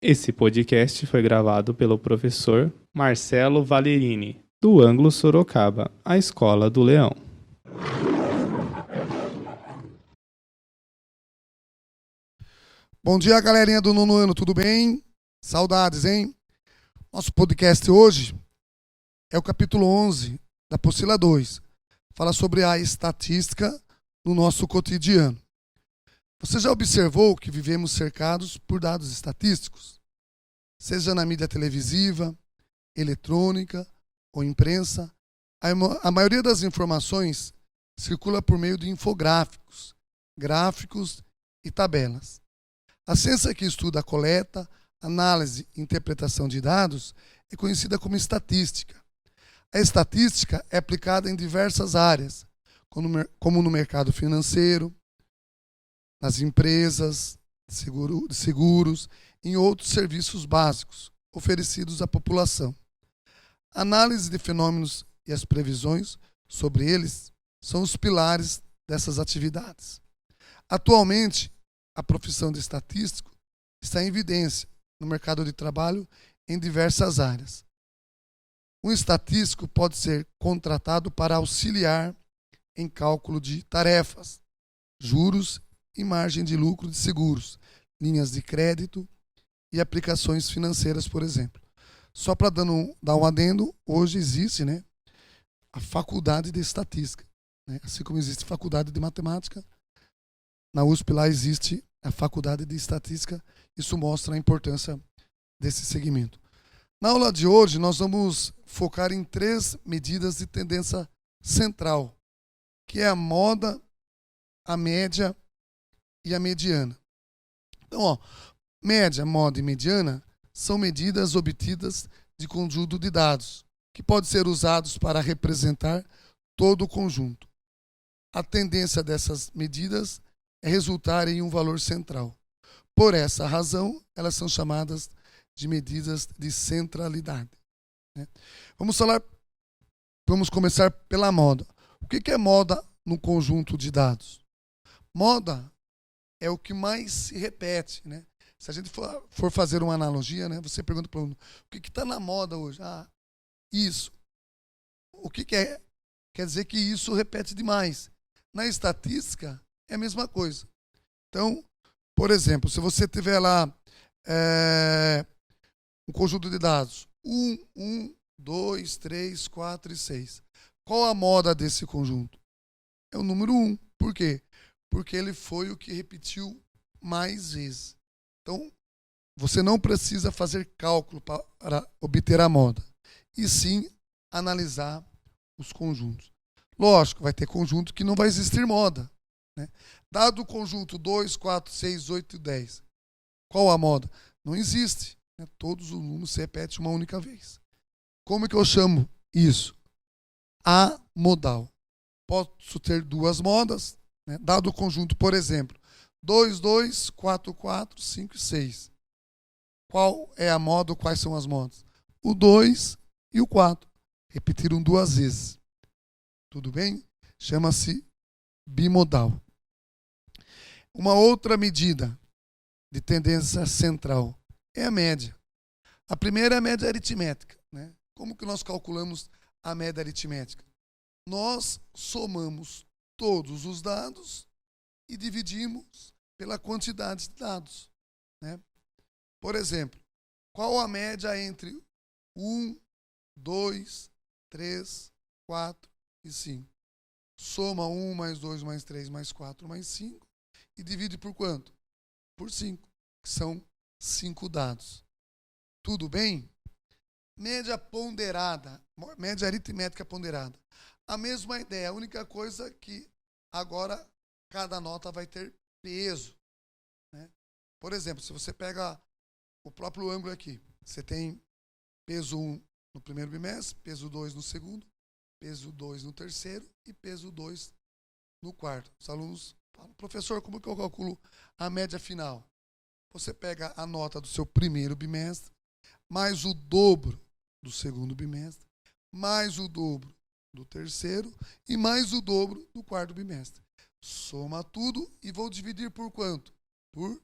Esse podcast foi gravado pelo professor Marcelo Valerini, do Ângulo Sorocaba, a Escola do Leão. Bom dia, galerinha do nono ano, tudo bem? Saudades, hein? Nosso podcast hoje é o capítulo 11 da apostila 2. Fala sobre a estatística no nosso cotidiano. Você já observou que vivemos cercados por dados estatísticos? Seja na mídia televisiva, eletrônica ou imprensa, a maioria das informações circula por meio de infográficos, gráficos e tabelas. A ciência que estuda a coleta, análise e interpretação de dados é conhecida como estatística. A estatística é aplicada em diversas áreas, como no mercado financeiro, nas empresas de seguros e em outros serviços básicos oferecidos à população. A análise de fenômenos e as previsões sobre eles são os pilares dessas atividades. Atualmente, a profissão de estatístico está em evidência no mercado de trabalho em diversas áreas. Um estatístico pode ser contratado para auxiliar em cálculo de tarefas, juros e margem de lucro de seguros, linhas de crédito e aplicações financeiras, por exemplo. Só para dar um adendo, hoje existe, a faculdade de estatística. Assim como existe faculdade de matemática, na USP lá existe a faculdade de estatística. Isso mostra a importância desse segmento. Na aula de hoje, nós vamos focar em 3 medidas de tendência central, que é a moda, a média e a mediana. Então, média, moda e mediana são medidas obtidas de conjunto de dados, que podem ser usados para representar todo o conjunto. A tendência dessas medidas é resultar em um valor central. Por essa razão, elas são chamadas de medidas de centralidade. Vamos começar pela moda. O que é moda no conjunto de dados? Moda é o que mais se repete. Se a gente for fazer uma analogia, você pergunta para o aluno, o que está na moda hoje? Isso. O que é? Quer dizer que isso repete demais. Na estatística, é a mesma coisa. Então, por exemplo, se você tiver lá um conjunto de dados, 1, 2, 3, 4 e 6. Qual a moda desse conjunto? É o número 1. Por quê? Porque ele foi o que repetiu mais vezes. Então, você não precisa fazer cálculo para obter a moda, e sim analisar os conjuntos. Lógico, vai ter conjunto que não vai existir moda. Dado o conjunto 2, 4, 6, 8 e 10, qual a moda? Não existe. Todos os números se repetem uma única vez. Como que eu chamo isso? Amodal. Posso ter 2 modas, dado o conjunto, por exemplo, 2, 2, 4, 4, 5 e 6. Qual é a moda? Quais são as modas? O 2 e o 4. Repetiram 2 vezes. Tudo bem? Chama-se bimodal. Uma outra medida de tendência central é a média. A primeira é a média aritmética. Como que nós calculamos a média aritmética? Nós somamos todos os dados e dividimos pela quantidade de dados. Por exemplo, qual a média entre 1, 2, 3, 4 e 5? Soma 1 mais 2 mais 3 mais 4 mais 5 e divide por quanto? Por 5, que são 5 dados. Tudo bem? Média ponderada, média aritmética ponderada. A mesma ideia, a única coisa que agora cada nota vai ter peso. Por exemplo, se você pega o próprio ângulo aqui, você tem peso 1 no primeiro bimestre, peso 2 no segundo, peso 2 no terceiro e peso 2 no quarto. Os alunos falam, professor, como que eu calculo a média final? Você pega a nota do seu primeiro bimestre, mais o dobro do segundo bimestre, mais o dobro do terceiro e mais o dobro do quarto bimestre. Soma tudo e vou dividir por quanto? Por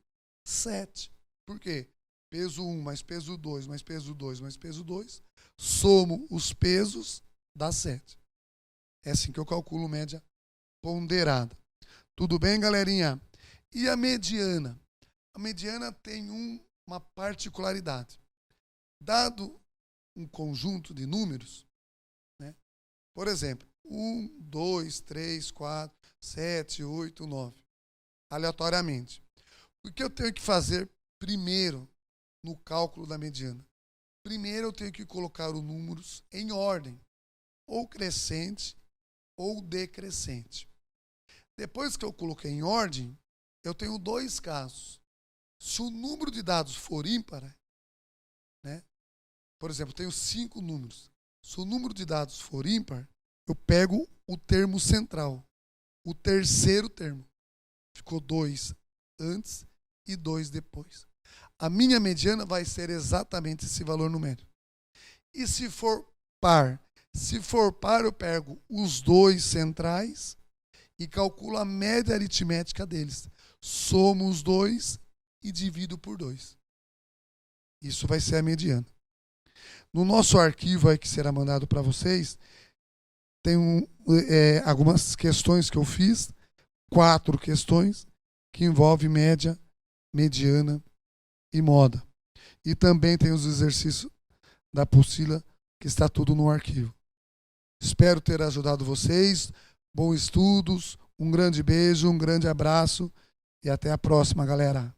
7. Por quê? peso 1 mais peso 2 mais peso 2 mais peso 2, somo os pesos, dá 7. É assim que eu calculo média ponderada. Tudo bem, galerinha? E a mediana? A mediana tem uma particularidade. Dado um conjunto de números, né? Por exemplo, 1, 2, 3, 4, 7, 8, 9, aleatoriamente. O que eu tenho que fazer primeiro no cálculo da mediana? Primeiro eu tenho que colocar os números em ordem, ou crescente ou decrescente. Depois que eu coloquei em ordem, eu tenho dois casos. Se o número de dados for ímpar, né? Por exemplo, eu tenho 5 números. Se o número de dados for ímpar, eu pego o termo central, o terceiro termo. Ficou 2 antes e 2 depois. A minha mediana vai ser exatamente esse valor numérico. E se for par? Se for par, eu pego os 2 centrais e calculo a média aritmética deles. Somo os 2 e divido por 2. Isso vai ser a mediana. No nosso arquivo aí que será mandado para vocês, tem algumas questões que eu fiz, 4 questões, que envolvem média, mediana e moda. E também tem os exercícios da apostila, que está tudo no arquivo. Espero ter ajudado vocês. Bons estudos, um grande beijo, um grande abraço e até a próxima, galera.